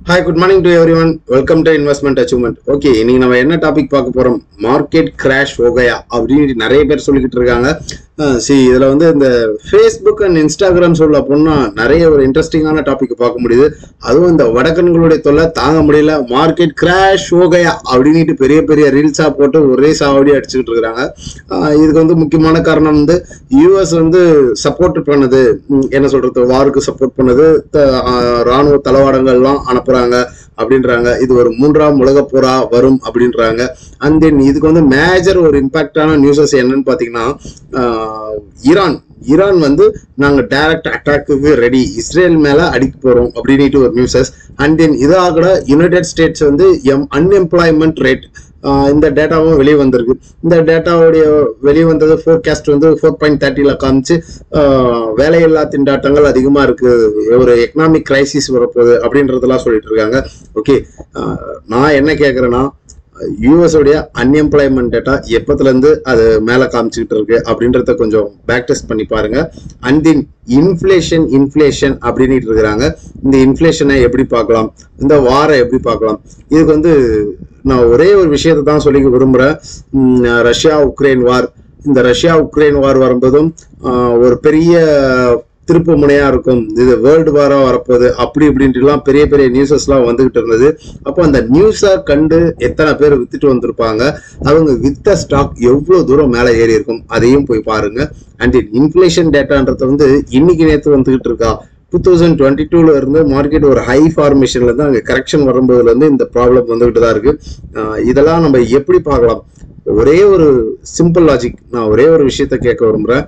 Hi, good morning to everyone. Welcome to Investment Achievement. Okay, இன்னைக்கு நம்ம என்ன topic பார்க்க போறோம்? மார்க்கெட் கிராஷ் ஹோகயா அப்படின்னு நிறைய பேர் சொல்லிக்கிட்டு இருக்காங்க. இதுல வந்து இந்த ஃபேஸ்புக் அண்ட் இன்ஸ்டாகிராம் சொல்ல போனா நிறைய ஒரு இன்ட்ரெஸ்டிங்கான டாபிக் பார்க்க முடியுது. அதுவும் இந்த வடக்கன்களுடைய தொல்லை தாங்க முடியல. மார்க்கெட் கிராஷ் ஹோகயா அப்படின்ட்டு பெரிய பெரிய ரீல்ஸா போட்டு ஒரே சாவடி அடிச்சுக்கிட்டு இருக்காங்க. இதுக்கு வந்து முக்கியமான காரணம் வந்து யூஎஸ் வந்து சப்போர்ட் பண்ணது, என்ன சொல்றது, வாருக்கு சப்போர்ட் பண்ணது, ராணுவ தளவாடங்கள்லாம் அனுப்புறாங்க அப்படின்றாங்க. இது ஒரு 3ஆம் உலக போரா வரும் அப்படின்றாங்க. அண்ட் தென் இதுக்கு வந்து மேஜர் ஒரு இம்பாக்டான நியூஸஸ் என்னன்னு பாத்தீங்கன்னா, ஈரான் வந்து நாங்க டைரக்ட் அட்டாக்கு ரெடி, இஸ்ரேல் மேல அடிக்க போறோம் அப்படின்ட்டு ஒரு நியூஸஸ். அண்ட் தென் இதாக யுனைடெட் ஸ்டேட்ஸ் வந்து அன்எம்ப்ளாய்மெண்ட் ரேட், இந்த டேட்டாவும் வெளியே வந்திருக்கு. இந்த டேட்டாவுடைய வெளியே வந்தது ஃபோர்காஸ்ட் வந்து 4.30 காமிச்சு வேலையில்லா திண்டாட்டங்கள் அதிகமா இருக்கு, ஒரு எக்கனாமிக் கிரைசிஸ் வரப்போகுது அப்படின்றதெல்லாம் சொல்லிட்டு இருக்காங்க. ஓகே, நான் என்ன கேட்கறேன்னா, யூஎஸ் உடைய அன்எம்ப்ளாய்மெண்ட் டேட்டா எப்பத்துல இருந்து அது மேல காமிச்சுக்கிட்டு இருக்கு அப்படின்றத கொஞ்சம் பேக் டெஸ்ட் பண்ணி பாருங்க. அண்ட் தென் இன்ஃபிளேஷன் அப்படின்னு இருக்கிறாங்க. இந்த இன்ஃபிளேஷனை எப்படி பார்க்கலாம், இந்த வாரை எப்படி பார்க்கலாம், இதுக்கு வந்து நான் ஒரே ஒரு விஷயத்தை தான் சொல்லி விரும்புறேன். ரஷ்யா உக்ரைன் வார், இந்த ரஷ்யா உக்ரைன் வார் வரும்போதும் ஒரு பெரிய திருப்பு முனையா இருக்கும், இது வேர்ல்டு வாரா வரப்போகுது அப்படி இப்படின்ட்டுலாம் பெரிய பெரிய நியூஸஸ் எல்லாம் வந்துகிட்டு இருந்தது. அப்போ அந்த நியூஸை கண்டு எத்தனை பேர் வித்துட்டு வந்திருப்பாங்க, அவங்க வித்த ஸ்டாக் எவ்வளவு தூரம் மேலே ஏறி இருக்கும், அதையும் போய் பாருங்க. அண்ட் இன்ஃபிளேஷன் டேட்டான்றது வந்து இன்னைக்கு நேற்று வந்துகிட்டு இருக்கா, 2022ல இருந்து மார்க்கெட் ஒரு ஹை ஃபார்மேஷன்ல இருந்து அங்கே கரெக்ஷன் வரும்போதுல இருந்து இந்த ப்ராப்ளம் வந்துகிட்டு தான் இருக்கு. இதெல்லாம் நம்ம எப்படி பார்க்கலாம்? ஒரே ஒரு சிம்பிள் லாஜிக், நான் ஒரே ஒரு விஷயத்த கேட்க விரும்புறேன்.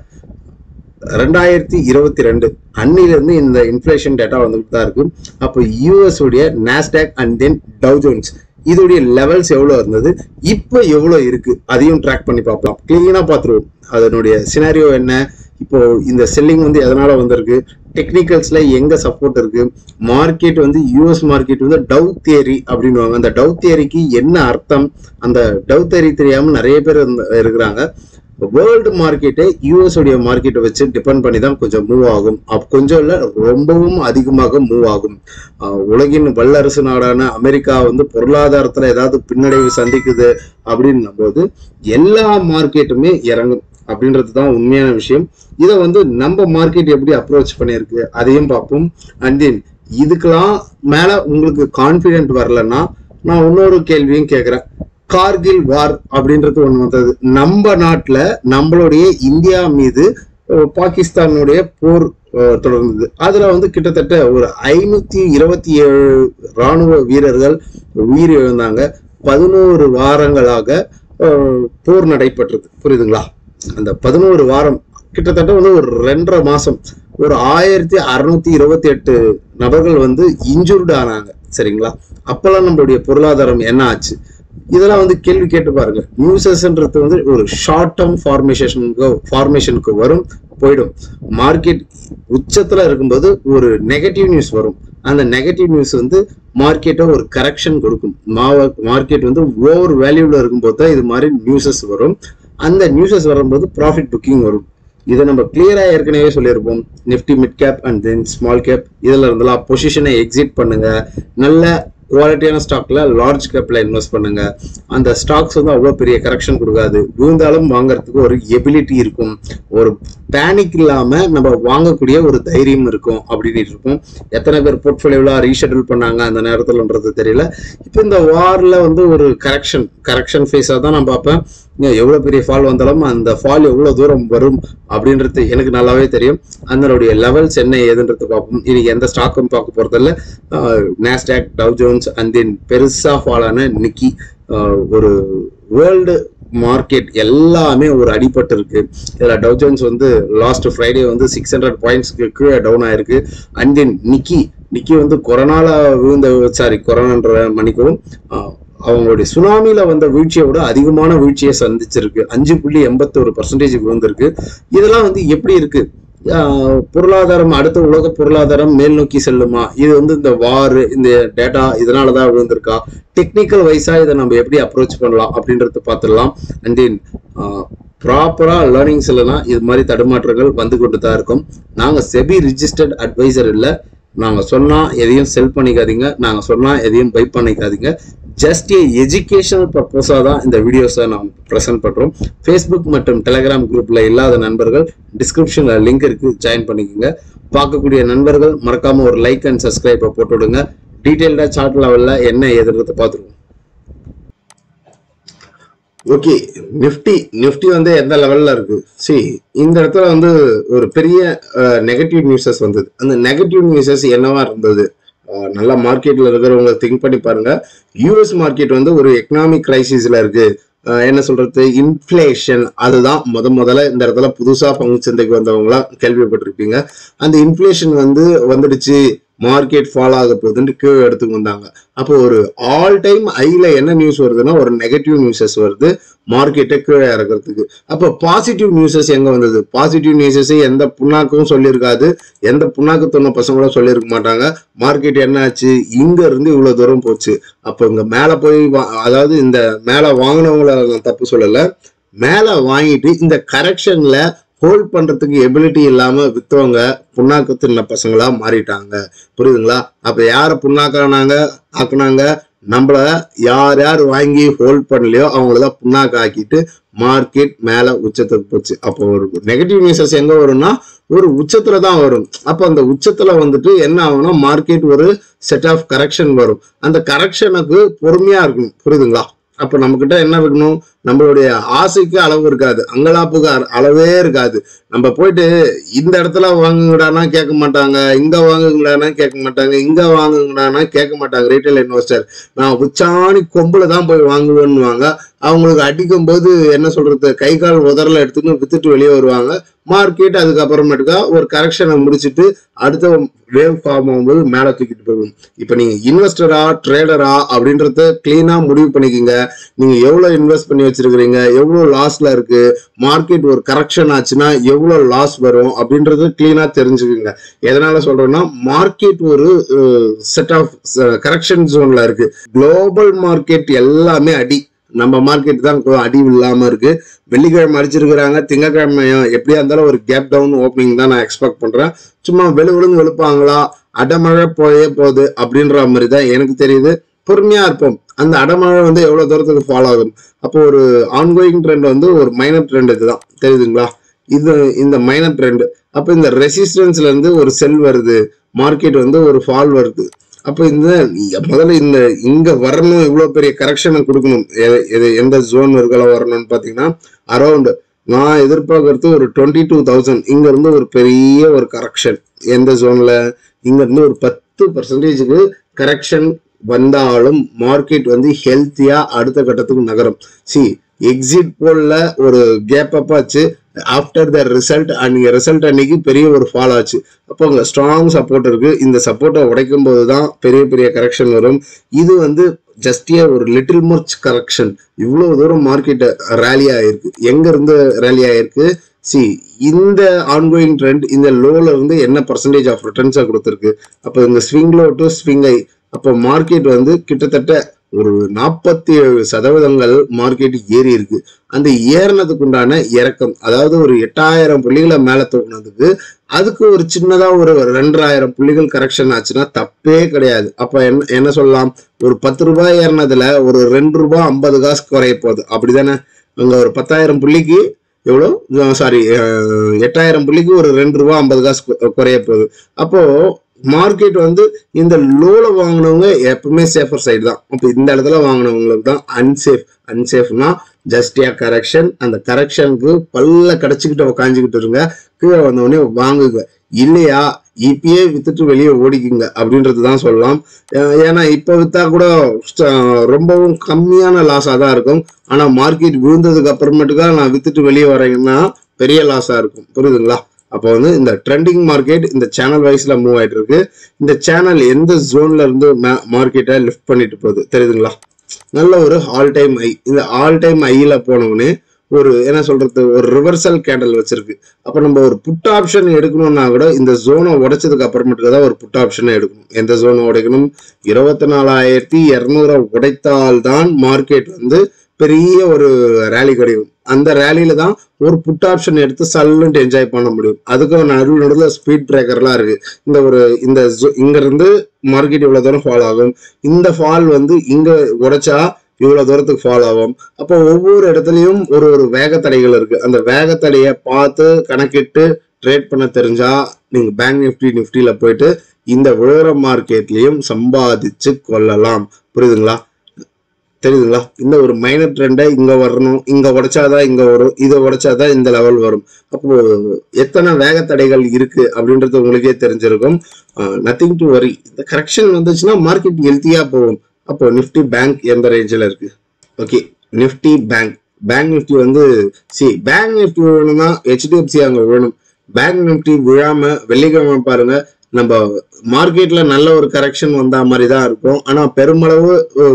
2022 அன்னிலிருந்து இந்த இன்ஃபிளேஷன் டேட்டா வந்துட்டு தான் இருக்கு. அப்போ யூஎஸ் உடைய Nasdaq and then tau Jones இதோடைய லெவல்ஸ் எவ்வளவு இருந்தது, இப்போ எவ்வளவு இருக்கு, அதையும் ட்ராக் பண்ணி பார்க்கலாம். கிளீனா பார்த்துருவோம் அதனுடைய சினாரியோ என்ன, இப்போ இந்த செல்லிங் வந்து எதனால வந்திருக்கு, டெக்னிக்கல்ஸ்ல எங்க சப்போர்ட் இருக்கு, மார்க்கெட் வந்து யூஎஸ் மார்க்கெட் வந்து டவ் தியரி அப்படின்வாங்க. அந்த டவ் தியரிக்கு என்ன அர்த்தம், அந்த டவ் தியரி தெரியாம நிறைய பேர் இருக்கிறாங்க. வேர்ல்டு மார்க்கெட்டை யூஎஸ் உடைய மார்க்கெட்டை வச்சு டிபெண்ட் பண்ணி தான் கொஞ்சம் மூவ் ஆகும். கொஞ்சம் இல்ல, ரொம்பவும் அதிகமாக மூவ் ஆகும். உலகின் வல்லரசு நாடான அமெரிக்கா வந்து பொருளாதாரத்துல ஏதாவது பின்னடைவு சந்திக்குது அப்படின்னும் போது எல்லா மார்க்கெட்டுமே இறங்கும் அப்படின்றது தான் உண்மையான விஷயம். இதை வந்து நம்ம மார்க்கெட் எப்படி அப்ரோச் பண்ணியிருக்கு அதையும் பார்ப்போம். அண்ட் தென் இதுக்கெல்லாம் மேல உங்களுக்கு கான்பிடென்ட் வரலன்னா நான் இன்னொரு கேள்வியும் கேட்கிறேன். கார்கில் வார் அப்படின்றது ஒண்ணு வந்தது, நம்ம நாட்டுல நம்மளுடைய இந்தியா மீது பாகிஸ்தானுடைய போர் தொடர்ந்தது. அதுல வந்து கிட்டத்தட்ட ஒரு 527 ராணுவ வீரர்கள் உயிர் இழந்தாங்க. 11 வாரங்களாக போர் நடைபெற்றது, புரியுதுங்களா? அந்த 11 வாரம் கிட்டத்தட்ட வந்து ஒரு 2.5 மாசம், ஒரு 1628 நபர்கள் வந்து இன்ஜூர்டு ஆனாங்க. சரிங்களா? அப்பெல்லாம் நம்மளுடைய பொருளாதாரம் என்ன ஆச்சு, இதெல்லாம் வந்து கேள்வி கேட்டு பாருங்க. நியூஸஸ்ன்றது வந்து ஒரு ஷார்ட் டேர்ம் ஃபார்மேஷனுக்கு வரும், போயிடும். மார்க்கெட் உச்சத்துல இருக்கும்போது ஒரு நெகட்டிவ் நியூஸ் வரும். அந்த நெகட்டிவ் நியூஸ் வந்து மார்க்கெட்டை ஒரு கரெக்ஷன் கொடுக்கும். மார்க்கெட் வந்து ஓவர் வேல்யூல இருக்கும்போது தான் இது மாதிரி நியூஸஸ் வரும். அந்த நியூஸஸ் வரும்போது ப்ராஃபிட் புக்கிங் வரும். இதை நம்ம கிளியரா ஏற்கனவே சொல்லியிருப்போம். Nifty mid cap and then small cap இதுல இருந்தெல்லாம் பொசிஷனை எக்ஸிட் பண்ணுங்க. நல்ல குவாலிட்டியான ஸ்டாக்ல லார்ஜ் கேப்ல இன்வெஸ்ட் பண்ணுங்க. அந்த ஸ்டாக்ஸ் வந்து அவ்வளவு பெரிய கரெக்ஷன் கொடுக்காது, விழுந்தாலும் வாங்கறதுக்கு ஒரு எபிலிட்டி இருக்கும், ஒரு பேனிக் இல்லாம நம்ம வாங்கக்கூடிய ஒரு தைரியம் இருக்கும் அப்படின்னு இருக்கும். எத்தனை பேர் போர்ட்ஃபோலியோல ரீஷெட்யூல் பண்ணாங்க அந்த நேரத்துலன்றது தெரியல. இப்போ இந்த வார்ல வந்து ஒரு கரெக்ஷன் ஃபேஸா தான் நான் பார்ப்பேன். எவ்வளவு பெரிய ஃபால் வந்தாலும் அந்த ஃபால் எவ்வளவு தூரம் வரும் அப்படின்றது எனக்கு நல்லாவே தெரியும். அதனுடைய லெவல்ஸ் என்ன ஏதுன்றது பார்ப்போம். இன்னைக்கு எந்த ஸ்டாக்கும் பார்க்க போறதில்ல. Nasdaq, tau Jones and then பெருசா ஃபால் ஆன நிக்கி, ஒரு வேர்ல்டு மார்க்கெட் எல்லாமே ஒரு அடிபட்டு இருக்கு. இதுல டவ் ஜோன்ஸ் வந்து லாஸ்ட் ஃப்ரைடே வந்து 600 பாயிண்ட்ஸ்க்கு கீழே டவுன் ஆயிருக்கு. அண்ட் தென் நிக்கி வந்து கொரோனான்ற மன்னிக்கவும், அவங்களுடைய சுனாமில வந்த வீழ்ச்சியோட அதிகமான வீழ்ச்சியை சந்திச்சிருக்கு. 5.81% விழுந்திருக்கு. இதெல்லாம் வந்து எப்படி இருக்கு? பொருளாதாரம், அடுத்த உலக பொருளாதாரம் மேல் நோக்கி செல்லுமா? இது வந்து இந்த வார், இந்த டேட்டா இதனாலதான் விழுந்திருக்கா? டெக்னிக்கல் வைஸா இதை நம்ம எப்படி அப்ரோச் பண்ணலாம் அப்படின்றத பார்த்துடலாம். அண்ட் தென் ப்ராப்பரா லேர்னிங்ஸ் இல்லைன்னா இது மாதிரி தடுமாற்றங்கள் வந்து கொண்டு தான் இருக்கும். நாங்க செபி ரிஜிஸ்டர்ட் அட்வைசர் இல்லை, நாங்க சொன்னா எதையும் செல் பண்ணிக்காதீங்க, நாங்க சொன்னா எதையும் பை பண்ணிக்காதீங்க. ஜஸ்ட் எஜுகேஷனல் பர்பஸா தான் இந்த வீடியோஸை நாம் ப்ரெசென்ட் பண்றோம். ஃபேஸ்புக் மற்றும் டெலிகிராம் குரூப்ல இல்லாத நண்பர்கள் டிஸ்கிரிப்ஷன்ல லிங்க் இருக்கு, ஜாயின் பண்ணிக்கோங்க. பார்க்கக்கூடிய நண்பர்கள் மறக்காம ஒரு லைக் அண்ட் சப்ஸ்கிரைப் போட்டு விடுங்க. டீடைல்டா சார்ட் லெவல்ல என்ன எதிர்க்கிறத பார்த்துருவோம். ஓகே, நிஃப்டி வந்து எந்த லெவல்ல இருக்கு? இந்த இடத்துல வந்து ஒரு பெரிய நெகட்டிவ் நியூஸஸ் வந்தது. அந்த நெகட்டிவ் நியூஸஸ் என்னவா இருந்தது? நல்லா மார்க்கெட்ல இருக்கிறவங்க திங்க் பண்ணி பாருங்க. யூஎஸ் மார்க்கெட் வந்து ஒரு எக்கனாமிக் கிரைசிஸ்ல இருக்கு. என்ன சொல்றது, இன்ஃபிளேஷன். அதுதான் முதல்ல இந்த இடத்துல புதுசா பங்கு சந்தைக்கு வந்தவங்களாம் கேள்விப்பட்டிருப்பீங்க. அந்த இன்ஃபிளேஷன் வந்து வந்துடுச்சு, மார்க்கெட் ஃபால் ஆக போகுதுன்னு கீழே எடுத்துக்கு வந்தாங்க. அப்போ ஒரு ஆல் டைம் ஐல என்ன நியூஸ் வருதுன்னா ஒரு நெகட்டிவ் நியூஸஸ் வருது மார்க்கெட்டை கீழே இறக்கிறதுக்கு. அப்போ பாசிட்டிவ் நியூஸஸ் எங்க வந்தது? பாசிட்டிவ் நியூஸஸ் எந்த புண்ணாக்கும் சொல்லியிருக்காது, எந்த புண்ணாக்கு தொன்ன பசங்களும் சொல்லியிருக்க மாட்டாங்க. மார்க்கெட் என்ன ஆச்சு, இங்க இருந்து இவ்வளவு தூரம் போச்சு. அப்போ இங்க மேல போய் அதாவது இந்த மேல வாங்கினவங்கள நான் தப்பு சொல்லல, மேல வாங்கிட்டு இந்த கரெக்ஷன்ல ஹோல்ட் பண்றதுக்கு எபிலிட்டி இல்லாம வித்தவங்க புண்ணாக்கு தின்ன பசங்களா மாறிட்டாங்க. புரியுதுங்களா? அப்ப யார புண்ணாக்கானாங்க ஆக்குனாங்க? நம்மள யார் வாங்கி ஹோல்ட் பண்ணலையோ அவங்களதான் புண்ணாக்கு ஆக்கிட்டு மார்க்கெட் மேல உச்சத்துக்கு போச்சு. அப்போ ஒரு நெகட்டிவ் நியூஸஸ் எங்க வரும்னா ஒரு உச்சத்துல தான் வரும். அப்ப அந்த உச்சத்துல வந்துட்டு என்ன ஆகும்னா மார்க்கெட் ஒரு செட் ஆஃப் கரெக்ஷன் வரும். அந்த கரெக்ஷனுக்கு பொறுமையா இருக்கணும். புரியுதுங்களா? அப்ப நம்ம கிட்ட என்ன இருக்கணும், நம்மளுடைய ஆசைக்கு அளவு இருக்காது, அங்கலாப்புக்கு அளவே இருக்காது. நம்ம போயிட்டு இந்த இடத்துல வாங்குங்கடானா கேட்க மாட்டாங்க, இங்க வாங்குங்கடானா கேட்க மாட்டாங்க, இங்க வாங்குங்கடானா கேட்க மாட்டாங்க. ரீட்டைல் இன்வெஸ்டர் நான் உச்சாணி கொம்புல தான் போய் வாங்குவேன்னுவாங்க. அவங்களுக்கு அடிக்கும் போது என்ன சொல்றது, கை கால் உதறல எடுத்துன்னு வித்துட்டு வெளியே வருவாங்க. மார்க்கெட் அதுக்கப்புறமேட்டுக்கா ஒரு கரெக்ஷனை முடிச்சுட்டு அடுத்த வேவ் ஃபார்ம் ஆகும்போது மேல தூக்கிட்டு போகும். இப்ப நீங்க இன்வெஸ்டரா ட்ரேடரா அப்படின்றத கிளீனா முடிவு பண்ணிக்கோங்க. நீங்க எவ்வளவு இன்வெஸ்ட் பண்ணி வச்சிருக்கீங்க, எவ்வளவு லாஸ்ல இருக்கு, மார்க்கெட் ஒரு கரெக்ஷன் ஆச்சுன்னா எவ்வளவு லாஸ் வரும் அப்படின்றது கிளீனா தெரிஞ்சுக்கோங்க. எதனால சொல்றேன்னா மார்க்கெட் ஒரு செட் ஆஃப் கரெக்ஷன் ஜோன்ல இருக்கு. குளோபல் மார்க்கெட் எல்லாமே அடி, நம்ம மார்க்கெட் தான் அடி இல்லாம இருக்கு. வெள்ளிக்கிழமை அடிச்சிருக்கிறாங்க, திங்கக்கிழமை எப்படியா இருந்தாலும் ஒரு கேப் டவுன் ஓப்பனிங் தான் நான் எக்ஸ்பெக்ட் பண்றேன். சும்மா வெளுவிழுந்து வெளுப்பாங்களா, அடமழை போயே போகுது அப்படின்ற மாதிரி தான் எனக்கு தெரியுது. பொறுமையா இருப்போம். அந்த அடமழை வந்து எவ்வளவு தூரத்துக்கு ஃபாலோ ஆகும். அப்போ ஒரு ஆன்கோயிங் ட்ரெண்ட் வந்து ஒரு மைனர் ட்ரெண்ட் இதுதான், தெரியுதுங்களா? இந்த மைனர் ட்ரெண்ட். அப்ப இந்த ரெசிஸ்டன்ஸ்ல இருந்து ஒரு செல் வருது, மார்க்கெட் வந்து ஒரு ஃபால் வருது. அப்ப முதல்ல இங்க வரணும், இவ்வளவு பெரிய கரெக்ஷனை கொடுக்கணும். எந்த ஜோன் இருக்கலாம் வரணும்னு பாத்தீங்கன்னா அரௌண்ட் நான் எதிர்பார்க்கறது ஒரு 22,000. இங்க இருந்து ஒரு பெரிய ஒரு கரெக்ஷன். எந்த ஜோன்ல? இங்க இருந்து ஒரு 10% கரெக்ஷன் வந்தாலும் மார்க்கெட் வந்து ஹெல்த்தியா அடுத்த கட்டத்துக்கு நகரும். எக்ஸிட் போல்ல ஒரு கேப் அப் ஆச்சு ஆஃப்டர் த ரிசல்ட். அன்னைக்கு ரிசல்ட் அன்னைக்கு பெரிய ஒரு ஃபால் ஆச்சு. அப்போ அங்க ஸ்ட்ராங் சப்போர்ட் இருக்கு. இந்த சப்போர்ட்டை உடைக்கும் போதுதான் பெரிய பெரிய கரெக்ஷன் வரும். இது வந்து ஜஸ்ட் ஒரு லிட்டில் மோர் கரெக்ஷன். இவ்வளவு தூரம் மார்க்கெட் ரேலி ஆயிருக்கு. எங்க இருந்து ரேலி ஆயிருக்கு? இந்த ஆன்கோயிங் ட்ரெண்ட் இந்த லோல இருந்து என்ன பர்சன்டேஜ் ஆஃப் ரிட்டர்ன்ஸா கொடுத்துருக்கு. அப்போ இந்த ஸ்விங் லோ டு ஸ்விங் ஐ, அப்போ மார்க்கெட் வந்து கிட்டத்தட்ட ஒரு 47% மார்க்கெட் ஏறி இருக்கு. அந்த ஏறினதுக்கு உண்டான இறக்கம், அதாவது ஒரு 8,000 புள்ளிகளை மேல தூக்குனதுக்கு அதுக்கு ஒரு சின்னதா ஒரு 2,000 புள்ளிகள் கரெக்ஷன் ஆச்சுன்னா தப்பே கிடையாது. அப்ப என்ன சொல்லலாம், ஒரு 10 ரூபாய் ஏறினதுல ஒரு 2 ரூபாய் 50 காசு குறைய போகுது. அப்படிதானே? அங்க ஒரு 10,000 புள்ளிக்கு எவ்வளவு, சாரி 8,000 புள்ளிக்கு ஒரு 2 ரூபாய் 50 காசு குறைய போகுது. அப்போ மார்க்கெட் வந்து இந்த லோல வாங்கினவங்க எப்பவுமே சேஃபர் சைடு தான். அப்போ இந்த இடத்துல வாங்கினவங்களுக்கு தான் அன்சேஃப்னா ஜஸ்ட் கரெக்ஷன். அந்த கரெக்ஷனுக்கு பல்ல கடைச்சிக்கிட்டு உக்காஞ்சிக்கிட்டு இருங்க, கீழே வந்தவொடனே வாங்குங்க. இல்லையா இப்பயே வித்துட்டு வெளியே ஓடிக்குங்க அப்படின்றதுதான் சொல்லலாம். ஏன்னா இப்ப வித்தா கூட ரொம்பவும் கம்மியான லாஸா தான் இருக்கும். ஆனா மார்க்கெட் விழுந்ததுக்கு அப்புறமேட்டுக்கா நான் வித்துட்டு வெளியே வரேங்கன்னா பெரிய லாஸா இருக்கும். புரியுதுங்களா? அப்போ வந்து இந்த ட்ரெண்டிங் மார்க்கெட் இந்த சேனல் வைஸ்ல மூவ் ஆயிட்டு இருக்கு. இந்த சேனல் எந்த ஜோன்ல இருந்து மார்க்கெட்டை லிஃப்ட் பண்ணிட்டு போகுது தெரியுதுங்களா? நல்ல ஒரு ஆல் டைம் ஐ. இந்த ஆல் டைம் ஐல போனோடனே ஒரு என்ன சொல்றது, ஒரு ரிவர்சல் கேண்டல் வச்சிருக்கு. அப்ப நம்ம ஒரு புட் ஆப்ஷன் எடுக்கணும்னா கூட இந்த ஜோனை உடைச்சதுக்கு அப்புறமேட்டுக்கு தான் ஒரு புட் ஆப்ஷனை எடுக்கணும். எந்த ஜோனை உடைக்கணும்? 24,200 உடைத்தால்தான் மார்க்கெட் வந்து பெரிய ஒரு ரேலி கிடைக்கும். அந்த ரேலியில தான் ஒரு புட் ஆப்ஷன் எடுத்து சல்லுன்ட்டு என்ஜாய் பண்ண முடியும். அதுக்கு நடுவில் ஸ்பீட் பிரேக்கர்லாம் இருக்கு. இங்க இருந்து மார்க்கெட் இவ்வளவு தூரம் ஃபால் ஆகும், இந்த ஃபால் வந்து இங்க உடைச்சா இவ்வளவு தூரத்துக்கு ஃபால் ஆகும். அப்போ ஒவ்வொரு இடத்துலயும் ஒரு ஒரு வேகத்தடைகள் இருக்கு. அந்த வேகத்தடையை பார்த்து கணக்கிட்டு ட்ரேட் பண்ண தெரிஞ்சா நீங்க பேங்க் நிஃப்டில போயிட்டு இந்த விழுற மார்க்கெட்லயும் சம்பாதிச்சு கொள்ளலாம். புரியுதுங்களா? தெரியுதுங்களா? இந்த ஒரு மைனர் ட்ரெண்டை இங்க வரணும், இங்க உடைச்சாதான் இங்க வரும், இதை உடைச்சாதான் இந்த லெவல் வரும். அப்போ எத்தனை வேகத்தடைகள் இருக்கு அப்படின்றது உங்களுக்கே தெரிஞ்சிருக்கும். Nothing to worry. இந்த கரெக்ஷன் வந்துச்சுன்னா மார்க்கெட் ஹெல்த்தியா போகும். அப்போ நிஃப்டி பேங்க் எந்த ரேஞ்சில் இருக்கு? ஓகே, நிஃப்டி பேங்க் நிஃப்டி வந்து பேங்க் நிஃப்டி வேணும்னா HDFC அங்க வேணும். பேங்க் நிஃப்டி விழாம வெள்ளிக்கிழமை பாருங்க, நம்ம மார்க்கெட்ல நல்ல ஒரு கரெக்ஷன் வந்தா மாதிரி தான் இருக்கும். ஆனா பெருமளவு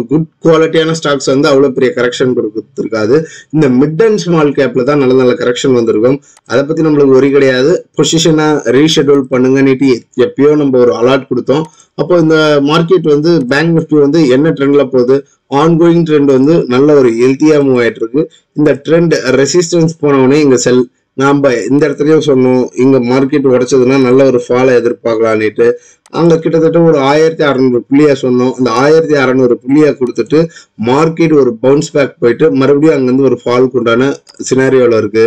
குட் குவாலிட்டியான ஸ்டாக்ஸ் வந்து அவ்வளவு பெரிய கரெக்ஷன் கொடுத்துருக்காது. இந்த மிட் அண்ட் ஸ்மால் கேப்ல தான் நல்ல நல்ல கரெக்ஷன் வந்திருக்கும். அதை பத்தி நம்மளுக்கு ஒரி கிடையாது. பொசிஷனை ரீஷெட்யூல் பண்ணுங்கன்னுட்டு எப்பயோ நம்ம ஒரு அலர்ட் கொடுத்தோம். அப்போ இந்த மார்க்கெட் வந்து பேங்க் நிஃப்டி வந்து என்ன ட்ரெண்ட்ல போகுது? ஆன்கோயிங் ட்ரெண்ட் வந்து நல்ல ஒரு ஹெல்த்தியா மூவ் ஆயிட்டு இருக்கு. இந்த ட்ரெண்ட் ரெசிஸ்டன்ஸ் போனவொடனே இங்க செல். நாம இந்த இடத்துலயும் சொன்னோம், இங்க மார்க்கெட் உடைச்சதுன்னா நல்ல ஒரு ஃபாலை எதிர்பார்க்கலான்னுட்டு அங்க கிட்டத்தட்ட ஒரு 1600 புள்ளியா சொன்னோம். அந்த 1600 புள்ளியா கொடுத்துட்டு மார்க்கெட் ஒரு பவுன்ஸ் பேக் போயிட்டு மறுபடியும் அங்கிருந்து ஒரு ஃபாலுக்கு உண்டான சினாரியோல இருக்கு.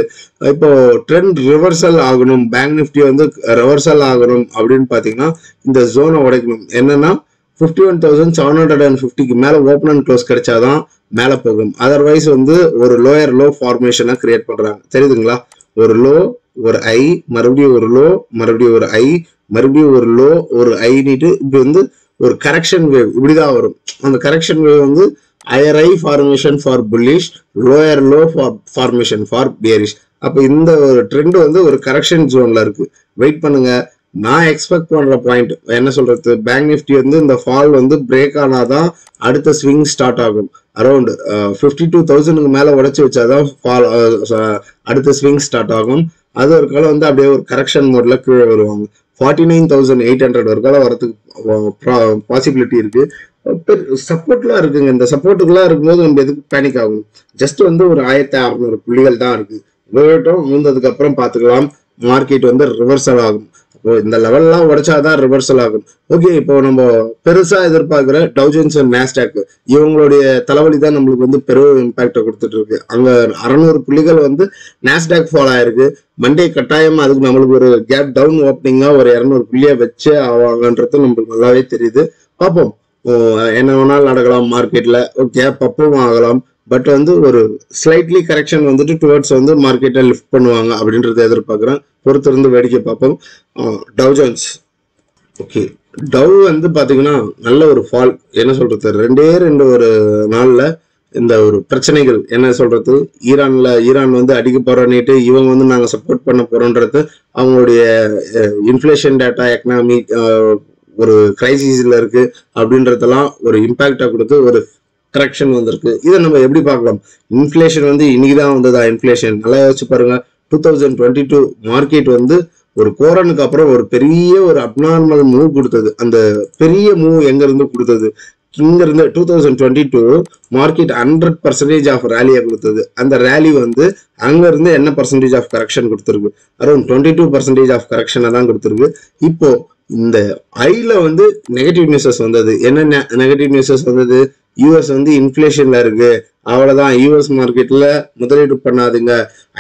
இப்போ ட்ரெண்ட் ரிவர்சல் ஆகணும், பேங்க் நிஃப்டி வந்து ரிவர்சல் ஆகணும் அப்படின்னு பாத்தீங்கன்னா இந்த ஜோனை உடைக்கணும். என்னன்னா 51,750க்கு மேல ஓப்பன் அண்ட் க்ளோஸ் கிடைச்சாதான் மேல போகும். அதர்வைஸ் வந்து ஒரு லோயர் லோ ஃபார்மேஷனை கிரியேட் பண்றாங்க. தெரியுதுங்களா? ஒரு லோ, ஒரு ஐ, மறுபடியும் ஒரு லோ, மறுபடியும் ஒரு ஐ, மறுபடியும் ஒரு லோ, ஒரு ஐ நீட்டு இப்படி வந்து ஒரு கரெக்ஷன் வேவ் இப்படிதான் வரும். அந்த கரெக்ஷன் வேவ் வந்து higher I formation for bullish, lower low formation for bearish. அப்ப இந்த ஒரு ட்ரெண்ட் வந்து ஒரு கரெக்ஷன் ஜோன்ல இருக்கு. வெயிட் பண்ணுங்க. நான் எக்ஸ்பெக்ட் பண்ற பாயிண்ட் என்ன சொல்றது, பேங்க் நிஃப்டி வந்து இந்த ஃபால் வந்து பிரேக் ஆனாதான் அடுத்த ஸ்விங் ஸ்டார்ட் ஆகும். அரௌண்ட் 52,000க்கு மேல உடைச்சு வச்சாதான் ஃபால் அடுத்த ஸ்விங் ஸ்டார்ட் ஆகும். அது ஒரு காலம் வந்து அப்படியே ஒரு கரெக்ஷன் மோட்ல கீழே வருவாங்க. 49,800 ஒரு காலம் வரதுக்கு பாசிபிலிட்டி இருக்கு. சப்போர்ட்லாம் இருக்குங்க. இந்த சப்போர்ட்டுக்குலாம் இருக்கும்போது நம்ம எதுக்கு பேனிக் ஆகும்? ஜஸ்ட் வந்து ஒரு 1600 புள்ளிகள் தான் இருக்கு. மூந்ததுக்கு அப்புறம் பாத்துக்கலாம். மார்க்கெட் வந்து ரிவர்சல் ஆகும். இந்த லெவல்லாம் உடைச்சாதான் ரிவர்சல் ஆகும். ஓகே, இப்போ நம்ம பெருசா எதிர்பார்க்கிற டவ் ஜோன்ஸ் அண்ட் நாஸ்டாக் இவங்களுடைய தலைவலி தான் நம்மளுக்கு வந்து பெரும் இம்பாக்டை கொடுத்துட்டு இருக்கு. அங்க 600 புள்ளிகள் வந்து நாஸ்டாக் ஃபால் ஆயிருக்கு. மண்டே கட்டாயம் அதுக்கு நம்மளுக்கு ஒரு கேப் டவுன் ஓப்பனிங்கா ஒரு 200 புள்ளியை வச்சு ஆவாங்கன்றது நம்மளுக்கு நல்லாவே தெரியுது. பார்ப்போம், என்ன வேணாலும் நடக்கலாம் மார்க்கெட்ல. கேப் அப்பவும் ஆகலாம். பட் வந்து ஒரு ஸ்லைட்லி கரெக்ஷன் வந்துட்டு டுவர்ட்ஸ் வந்து மார்க்கெட்டை லிஃப்ட் பண்ணுவாங்க அப்படின்றத எதிர்பார்க்குறேன். பொறுத்திருந்து வேடிக்கை பார்ப்போம். டவ் ஜோன்ஸ் ஓகே, டவ் வந்து பாத்தீங்கன்னா நல்ல ஒரு ஃபால். என்ன சொல்றது, ரெண்டு ஒரு நாள்ல இந்த ஒரு பிரச்சனைகள் என்ன சொல்றது, ஈரான் வந்து அடிக்க போறோன்னுட்டு இவங்க வந்து நாங்க சப்போர்ட் பண்ண போறோன்றது அவங்களுடைய இன்ஃபிளேஷன் டேட்டா எக்கனாமி ஒரு கிரைசிஸ்ல இருக்கு அப்படின்றதெல்லாம் ஒரு இம்பாக்டா கொடுத்து ஒரு கரெக்ஷன் வந்திருக்கு. இதை நம்ம எப்படி பார்க்கலாம்? இன்ஃபிளேஷன் வந்து இன்னைக்குதான் வந்ததா? இன்ஃபிளேஷன் நல்லா யோசிச்சு பாருங்க. 2022 மார்க்கெட் வந்து ஒரு கோரனுக்கு அப்புறம் ஒரு பெரிய ஒரு அப்நார்மல் மூவ் கொடுத்தது. அந்த பெரிய மூவ் எங்க இருந்து கொடுத்தது? இங்க இருந்து 2022 மார்க்கெட் 100% ஆஃப் ரேலியை கொடுத்தது. அந்த ரேலி வந்து அங்க இருந்து என்ன பர்சன்டேஜ் ஆஃப் கரெக்ஷன் கொடுத்துருக்கு? அரௌண்ட் 22% ஆஃப் கரெக்ஷனை தான் கொடுத்துருக்கு. இப்போ இந்த ஐல வந்து நெகட்டிவ் நியூஸஸ் வந்தது. என்ன நெகட்டிவ் நியூஸஸ் வந்தது? யூஎஸ் வந்து இன்ஃபிளேஷன்ல இருக்கு, அவ்வளவுதான், யூஎஸ் மார்க்கெட்ல முதலீடு பண்ணாதுங்க,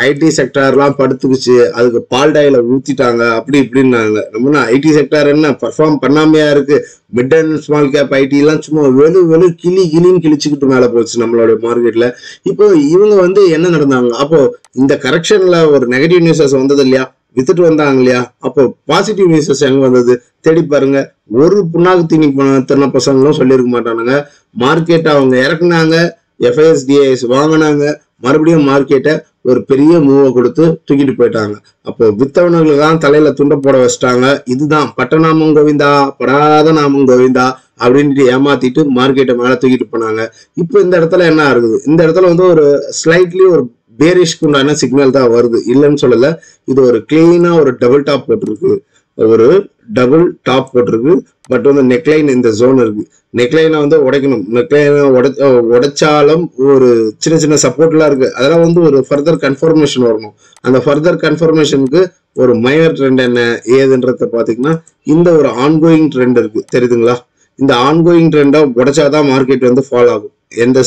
ஐடி செக்டார்லாம் படுத்துக்குச்சு, அதுக்கு பால்டாயில ஊத்திட்டாங்க, அப்படி இப்படின்னாங்க. நம்ம ஐடி செக்டார் என்ன பர்ஃபார்ம் பண்ணாமையா இருக்கு? Mid and small cap ID எல்லாம் சும்மா வெளு கிளின்னு கிழிச்சுக்கிட்டு மேல போச்சு நம்மளோட மார்க்கெட்ல. இப்போ இவங்க வந்து என்ன நடந்தாங்க? அப்போ இந்த கரெக்ஷன்ல ஒரு நெகட்டிவ் நியூஸஸ் வந்தது இல்லையா, வித்துட்டு வந்தாங்க இல்லையா? அப்போ பாசிட்டிவ் நியூஸஸ் எங்க வந்தது? தேடி பாருங்க. ஒரு புண்ணாக்கு தீனி தின பசங்களும் சொல்லியிருக்க மாட்டானுங்க. மார்க்கெட்டை அவங்க இறக்குனாங்க, FISDIS வாங்கினாங்க, மறுபடியும் மார்க்கெட்டை ஒரு பெரிய மூவை கொடுத்து தூக்கிட்டு போயிட்டாங்க. அப்போ வித்தவனுங்களுக்கு தான் தலையில துண்டை போட வச்சிட்டாங்க. இதுதான் பட்டநாமம் கோவிந்தா, படாத நாமம் கோவிந்தா அப்படின்ட்டு ஏமாத்திட்டு மார்க்கெட்டை மேல தூக்கிட்டு போனாங்க. இப்போ இந்த இடத்துல என்ன ஆகுது? இந்த இடத்துல வந்து ஒரு ஸ்லைட்லி ஒரு பேரிஷ்க்கு உண்டான சிக்னல் தான் வருது, இல்லைன்னு சொல்லல. இது ஒரு கிளீனா ஒரு டபுள் டாப் போட்டிருக்கு. ஒரு டபுள் டாப் போட்டிருக்கு. பட் வந்து நெக்லைன் இந்த ஜோன் இருக்கு. நெக்லைனை வந்து உடைக்கணும். நெக்லைனை உடைச்சாலும் ஒரு சின்ன சின்ன சப்போர்ட்லாம் இருக்கு. அதெல்லாம் வந்து ஒரு ஃபர்தர் கன்ஃபர்மேஷன் வரணும். அந்த ஃபர்தர் கன்ஃபர்மேஷனுக்கு ஒரு மைனர் ட்ரெண்ட் என்ன ஏதுன்றத பாத்தீங்கன்னா இந்த ஒரு ஆன்கோயிங் ட்ரெண்ட் இருக்கு, தெரியுதுங்களா? இந்த ஆன்கோயிங் ட்ரெண்டை உடைச்சாதான் மார்க்கெட் வந்து ஃபால் ஆகும். எந்த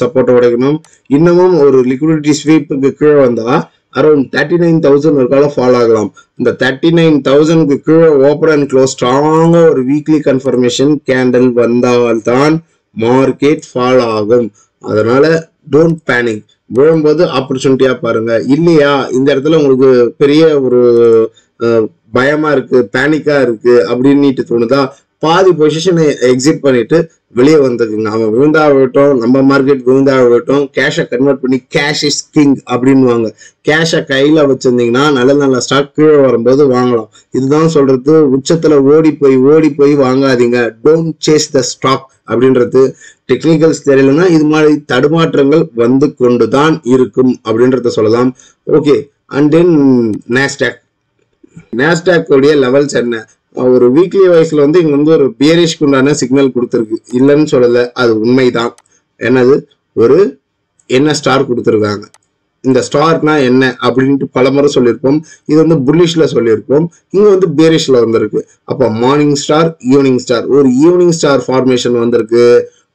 சப்போர்ட்டை உடைக்கணும்? இன்னமும் ஒரு லிக்விடிட்டி ஸ்வீப்புக்கு கீழே வந்தா அரௌண்ட் 39,000 ஒரு காலம் ஃபால் ஆகலாம். இந்த 39,000க்கு கீழே ஓப்பன் அண்ட் க்ளோஸ் ஸ்ட்ராங்கா ஒரு வீக்லி கன்ஃபர்மேஷன் கேண்டில் வந்தால்தான் மார்க்கெட் ஃபால் ஆகும். அதனால டோன்ட் பேனிக். விழும்போது ஆப்பர்ச்சுனிட்டியா பாருங்க. இல்லையா இந்த இடத்துல உங்களுக்கு பெரிய ஒரு பயமா இருக்கு, பேனிக்கா இருக்கு அப்படின்னு தோணுதா, பாதி பொசிஷனை எக்ஸிட் பண்ணிட்டு வெளியே வந்துருக்குங்க. அவன் விழுந்தா விட்டோம், நம்ம மார்க்கெட் விழுந்தா விட்டோம், கேஷை கன்வெர்ட் பண்ணி கேஷ் இஸ் கிங் அப்படின்வாங்க. கேஷை கையில வச்சிருந்தீங்கன்னா நல்ல நல்ல ஸ்டாக் கீழே வரும்போது வாங்கலாம். இதுதான் சொல்றது, உச்சத்துல ஓடி போய் வாங்காதீங்க. டோன்ட் சேஸ் த ஸ்டாக் அப்படின்றது. டெக்னிக்கல்ஸ் தெரியலன்னா இது மாதிரி தடுமாற்றங்கள் வந்து கொண்டுதான் இருக்கும் அப்படின்றத சொல்லலாம். ஓகே, அண்ட் தென் நாஸ்டாக் உடைய லெவல்ஸ் என்ன? ஒரு வீக்லி வைஸ்ல வந்து இங்க வந்து ஒரு பியரிஷ்க்கு உண்டான சிக்னல் கொடுத்துருக்கு, இல்லைன்னு சொல்லல, அது உண்மைதான். என்னது, ஒரு என்ன ஸ்டார் கொடுத்துருக்காங்க. இந்த ஸ்டார்னா என்ன அப்படின்ட்டு பலமுறை சொல்லியிருப்போம். இது வந்து புல்லிஷ்ல சொல்லியிருப்போம், இங்க வந்து பியரிஷ்ல வந்திருக்கு. அப்ப மார்னிங் ஸ்டார், ஈவினிங் ஸ்டார், ஒரு ஈவினிங் ஸ்டார் ஃபார்மேஷன் வந்திருக்கு.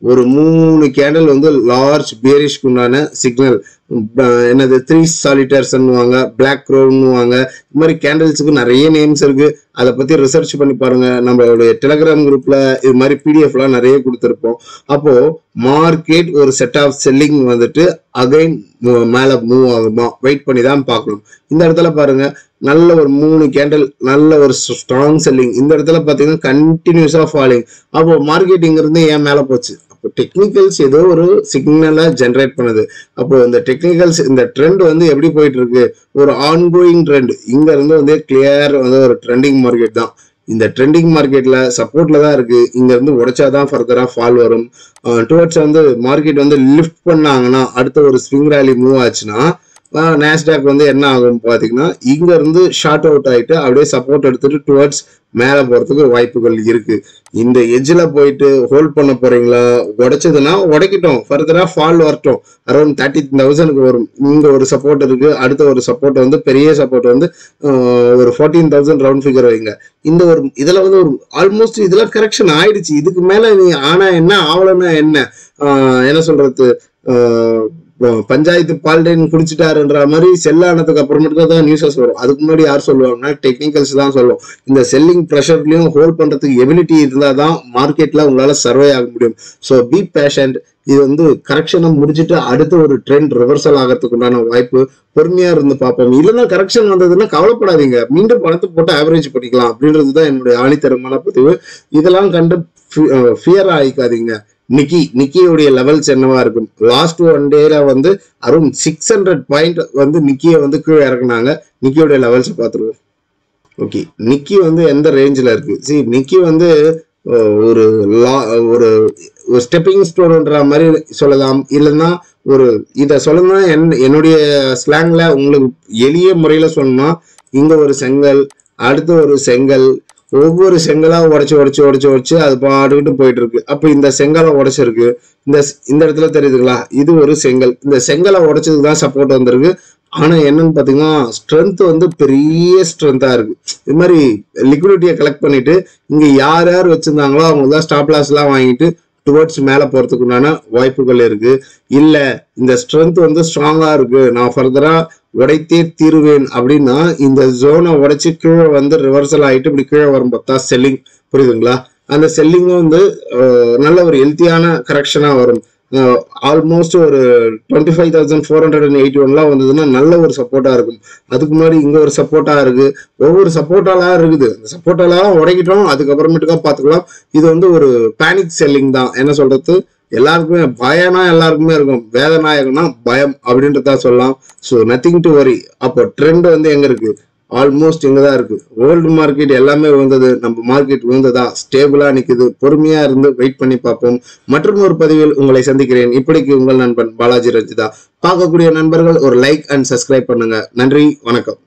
ஒரு 3 கேண்டல் வந்து லார்ஜ் பியரிஷ்க்கு உண்டான சிக்னல். என்னது 3 சாலிட்டர்ஸ் பிளாக் க்ரோன்னுவாங்க. இது மாதிரி கேண்டல்ஸுக்கு நிறைய நேம்ஸ் இருக்கு. அதை பத்தி ரிசர்ச் பண்ணி பாருங்க. நம்மளுடைய டெலிகிராம் குரூப்ல இது மாதிரி பிடிஎஃப் எல்லாம் நிறைய கொடுத்துருப்போம். அப்போ மார்க்கெட் ஒரு செட் ஆஃப் செல்லிங் வந்துட்டு அகைன் மேல மூவ் ஆகுமா, வெயிட் பண்ணி தான் பார்க்கணும். இந்த இடத்துல பாருங்க, நல்ல ஒரு 3 கேண்டல், நல்ல ஒரு ஸ்ட்ராங் செல்லிங். இந்த இடத்துல பாத்தீங்கன்னா கண்டினியூஸா ஃபாலிங். அப்போ மார்க்கெட் இங்க இருந்து ஏன் மேல போச்சு? அப்போ டெக்னிக்கல்ஸ் ஏதோ ஒரு சிக்னலை ஜென்ரேட் பண்ணுது. அப்போ இந்த டெக்னிக்கல்ஸ், இந்த ட்ரெண்ட் வந்து எப்படி போயிட்டு இருக்கு? ஒரு ஆன்கோயிங் ட்ரெண்ட். இங்க இருந்து வந்து கிளியர் வந்து ஒரு ட்ரெண்டிங் மார்க்கெட் தான். இந்த ட்ரெண்டிங் மார்க்கெட்ல சப்போர்ட்ல தான் இருக்கு. இங்க இருந்து உடைச்சாதான் ஃபர்தரா ஃபால் வரும். டுவர்ட்ஸ் வந்து மார்க்கெட் வந்து லிஃப்ட் பண்ணாங்கன்னா, அடுத்த ஒரு ஸ்விங் ரேலி மூவ் ஆச்சுன்னா நாஸ்டாக் வந்து என்ன ஆகும் பாத்தீங்கன்னா, இங்க இருந்து ஷார்ட் அவுட் ஆயிட்டு அப்படியே சப்போர்ட் எடுத்துட்டு டுவர்ட்ஸ் மேல போறதுக்கு வாய்ப்புகள் இருக்கு. இந்த எட்ஜ்ல போயிட்டு ஹோல்ட் பண்ண போறீங்களா? உடைச்சதுன்னா உடைக்கட்டும், ஃபர்தரா ஃபால் வரட்டும். அரௌண்ட் 30,000க்கு வரும். இங்க ஒரு சப்போர்ட் இருக்கு. அடுத்த ஒரு சப்போர்ட் வந்து பெரிய சப்போர்ட் வந்து ஒரு 14,000 ரவுண்ட் ஃபிகர் வைங்க. இந்த ஒரு இதுல வந்து ஒரு ஆல்மோஸ்ட் இதுல கரெக்ஷன் ஆயிடுச்சு. இதுக்கு மேல நீ ஆனா என்ன, ஆவலன்னா என்ன, என்ன சொல்றது, பஞ்சாயத்து பால்டைன் குடிச்சிட்டாருன்ற மாதிரி செல் ஆனதுக்கு அப்புறமேட்டு தான் நியூஸஸ் வரும். அதுக்கு முன்னாடி யார் சொல்லுவாங்கன்னா டெக்னிக்கல்ஸ் தான் சொல்லுவோம். இந்த செல்லிங் ப்ரெஷர்லயும் ஹோல்ட் பண்றதுக்கு எபிலிட்டி இருந்தால் தான் மார்க்கெட்ல உங்களால சர்வே ஆக முடியும். So B patient. இது வந்து கரெக்ஷனை முடிச்சுட்டு அடுத்த ஒரு ட்ரெண்ட் ரிவர்சல் ஆகிறதுக்கு உண்டான வாய்ப்பு. பொறுமையா இருந்து பார்ப்போம். இல்லைன்னா கரெக்ஷன் வந்ததுன்னா கவலைப்படாதீங்க, மீண்டும் பணத்தை போட்டு ஆவரேஜ் பண்ணிக்கலாம் அப்படின்றதுதான் என்னுடைய ஆணித்தரமான பதிவு. இதெல்லாம் கண்டு ஃபியர் ஆகிக்காதீங்க. நிக்கியோடைய லெவல்ஸ் என்னவா இருக்கும்? லாஸ்ட் 1 டேல வந்து அரௌண்ட் 600 பாயிண்ட் வந்து நிக்கியை வந்து கீழே இறக்குனாங்க. நிக்கியோடைய லெவல்ஸ் பார்த்துருவோம். ஓகே, நிக்கி வந்து எந்த ரேஞ்சில் இருக்கு? நிக்கி வந்து ஒரு ஸ்டெப்பிங் ஸ்டோன்ன்ற மாதிரி சொல்லலாம். இல்லைன்னா ஒரு இதை சொல்லணும்னா என்னுடைய ஸ்லாங்ல உங்களுக்கு எளிய முறையில சொல்லணும்னா, இங்க ஒரு செங்கல், அடுத்து ஒரு செங்கல், ஒவ்வொரு செங்கலா உடைச்சு அது பாட்டுக்கிட்டு போயிட்டு இருக்கு. அப்ப இந்த செங்கலை உடைச்சிருக்கு. இந்த இடத்துல தெரியுதுங்களா, இது ஒரு செங்கல். இந்த செங்கலை உடைச்சதுக்கு தான் சப்போர்ட் வந்திருக்கு. ஆனா என்னன்னு பாத்தீங்கன்னா ஸ்ட்ரென்த் வந்து பெரிய ஸ்ட்ரென்த்தா இருக்கு. இது மாதிரி லிக்விடிட்டியை கலெக்ட் பண்ணிட்டு இங்க யார் யார் வச்சிருந்தாங்களோ அவங்க தான் ஸ்டாப் லாஸ் எல்லாம் வாங்கிட்டு டுவர்ட்ஸ் மேல போறதுக்கு உண்டான வாய்ப்புகள் இருக்கு. இல்ல இந்த ஸ்ட்ரென்த் வந்து ஸ்ட்ராங்கா இருக்கு, நான் ஃபர்தரா உடைத்தே தீருவேன் அப்படின்னா இந்த ஜோனை உடைச்சு கீழே வந்து ரிவர்சல் ஆயிட்டு இப்படி கீழே வரும் பார்த்தா செல்லிங். புரியுதுங்களா? அந்த செல்லிங்கும் வந்து நல்ல ஒரு ஹெல்த்தியான கரெக்ஷனா வரும். ஆல்மோஸ்ட் ஒரு 25,481 வந்ததுன்னா நல்ல ஒரு சப்போர்ட்டா இருக்கும். அதுக்கு முன்னாடி இங்க ஒரு சப்போர்ட்டா இருக்கு. ஒவ்வொரு சப்போர்ட்டாலாம் இருக்குது. அந்த சப்போர்ட்டாலாம் உடைக்கிட்டோம், அதுக்கப்புறமேட்டுக்கா பாத்துக்கலாம். இது வந்து ஒரு பேனிக் செல்லிங் தான். என்ன சொல்றது, எல்லாருக்குமே பயம்னா எல்லாருக்குமே இருக்கும், வேதநாயகம்னா பயம் அப்படின்றதா சொல்லலாம். So nothing to worry. அப்போ ட்ரெண்ட் வந்து எங்க இருக்கு? ஆல்மோஸ்ட் இங்கதான் இருக்கு. வேர்ல்டு மார்க்கெட் எல்லாமே விழுந்தது, நம்ம மார்க்கெட் விழுந்ததா ஸ்டேபிளா நிக்குது. பொறுமையா இருந்து வெயிட் பண்ணி பார்ப்போம். மற்றும் ஒரு பதிவில் உங்களை சந்திக்கிறேன். இப்படிக்கு உங்கள் நண்பன் பாலாஜி ரஞ்சிதா. பார்க்கக்கூடிய நண்பர்கள் ஒரு லைக் அண்ட் சப்ஸ்கிரைப் பண்ணுங்க. நன்றி, வணக்கம்.